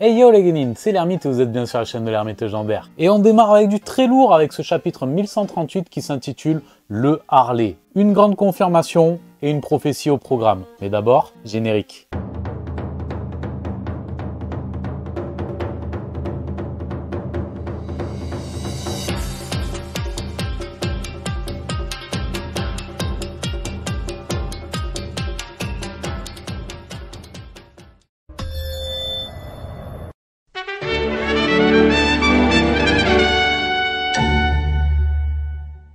Hey yo les gamins, c'est l'Ermite et vous êtes bien sur la chaîne de l'Ermite légendaire. Et on démarre avec du très lourd avec ce chapitre 1138 qui s'intitule Le Harley. Une grande confirmation et une prophétie au programme. Mais d'abord, générique.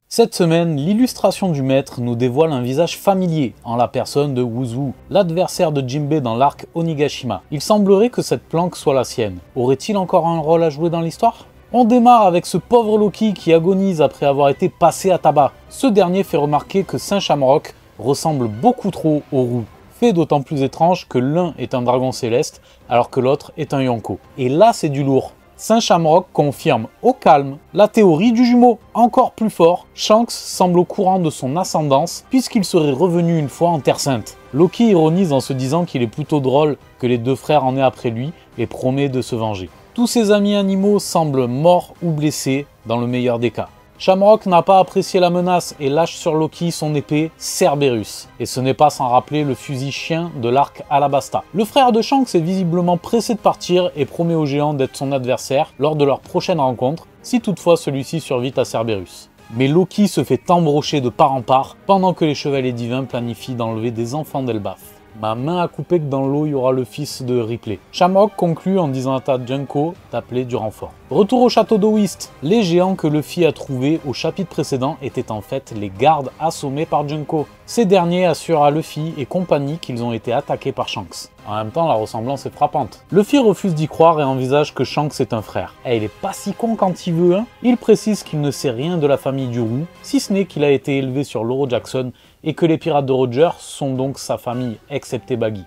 Cette semaine, l'illustration du maître nous dévoile un visage familier en la personne de Wuzu, l'adversaire de Jinbei dans l'arc Onigashima. Il semblerait que cette planque soit la sienne. Aurait-il encore un rôle à jouer dans l'histoire ? On démarre avec ce pauvre Loki qui agonise après avoir été passé à tabac. Ce dernier fait remarquer que Saint Shamrock ressemble beaucoup trop au roux. Fait d'autant plus étrange que l'un est un dragon céleste alors que l'autre est un Yonko. Et là c'est du lourd. Saint Shamrock confirme au calme la théorie du jumeau. Encore plus fort, Shanks semble au courant de son ascendance puisqu'il serait revenu une fois en Terre Sainte. Loki ironise en se disant qu'il est plutôt drôle que les deux frères en aient après lui et promet de se venger. Tous ses amis animaux semblent morts ou blessés dans le meilleur des cas. Shamrock n'a pas apprécié la menace et lâche sur Loki son épée Cerberus. Et ce n'est pas sans rappeler le fusil chien de l'arc Alabasta. Le frère de Shanks est visiblement pressé de partir et promet au géant d'être son adversaire lors de leur prochaine rencontre, si toutefois celui-ci survit à Cerberus. Mais Loki se fait embrocher de part en part pendant que les chevaliers divins planifient d'enlever des enfants d'Elbaf. Ma main a coupé que dans l'eau, il y aura le fils de Ripley. Shamrock conclut en disant à Junko d'appeler du renfort. Retour au château de Whist. Les géants que Luffy a trouvés au chapitre précédent étaient en fait les gardes assommés par Junko. Ces derniers assurent à Luffy et compagnie qu'ils ont été attaqués par Shanks. En même temps, la ressemblance est frappante. Luffy refuse d'y croire et envisage que Shanks est un frère. Il est pas si con quand il veut, hein. Il précise qu'il ne sait rien de la famille du roux, si ce n'est qu'il a été élevé sur l'Oro Jackson et que les pirates de Roger sont donc sa famille, excepté Baggy.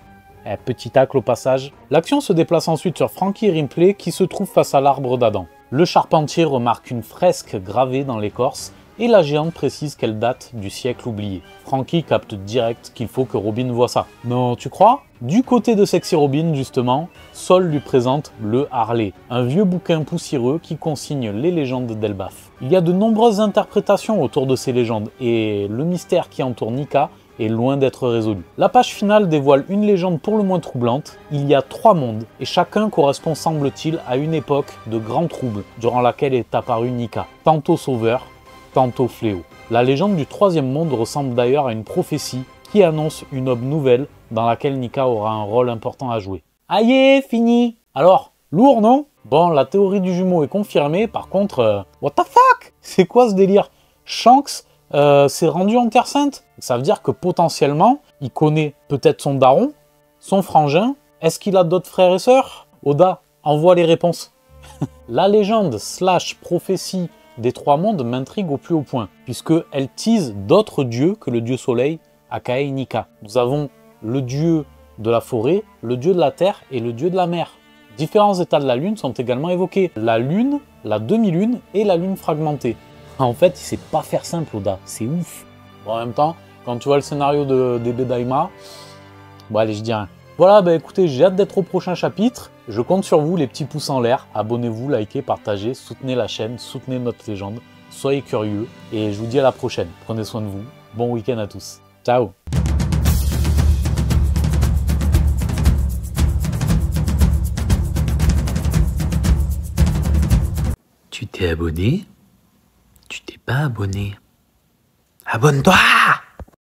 Petit tacle au passage. L'action se déplace ensuite sur Franky et Ripley qui se trouvent face à l'arbre d'Adam. Le charpentier remarque une fresque gravée dans l'écorce et la géante précise qu'elle date du siècle oublié. Franky capte direct qu'il faut que Robin voie ça. Non, tu crois ? Du côté de Sexy Robin, justement, Sol lui présente le Harley, un vieux bouquin poussiéreux qui consigne les légendes d'Elbaf. Il y a de nombreuses interprétations autour de ces légendes et le mystère qui entoure Nika est loin d'être résolu. La page finale dévoile une légende pour le moins troublante. Il y a 3 mondes et chacun correspond, semble-t-il, à une époque de grands troubles durant laquelle est apparu Nika, tantôt sauveur, tantôt fléau. La légende du 3e monde ressemble d'ailleurs à une prophétie qui annonce une aube nouvelle dans laquelle Nika aura un rôle important à jouer. Aïe, fini. Alors, lourd, non? Bon, la théorie du jumeau est confirmée, par contre, what the fuck? C'est quoi ce délire? Shanks s'est rendu en Terre Sainte? Ça veut dire que potentiellement, il connaît peut-être son daron, son frangin. Est-ce qu'il a d'autres frères et sœurs? Oda, envoie les réponses. La légende / prophétie des 3 mondes m'intrigue au plus haut point, puisqu'elle tease d'autres dieux que le dieu soleil, aka Nika. Nous avons le dieu de la forêt, le dieu de la terre et le dieu de la mer. Différents états de la lune sont également évoqués. La lune, la demi-lune et la lune fragmentée. En fait, il sait pas faire simple, Oda, c'est ouf. Bon, en même temps, quand tu vois le scénario de DB Daima, bon allez, je dis rien. Voilà, bah écoutez, j'ai hâte d'être au prochain chapitre. Je compte sur vous, les petits pouces en l'air. Abonnez-vous, likez, partagez, soutenez la chaîne, soutenez notre légende. Soyez curieux et je vous dis à la prochaine. Prenez soin de vous. Bon week-end à tous. Ciao. Tu t'es abonné? Tu t'es pas abonné? Abonne-toi!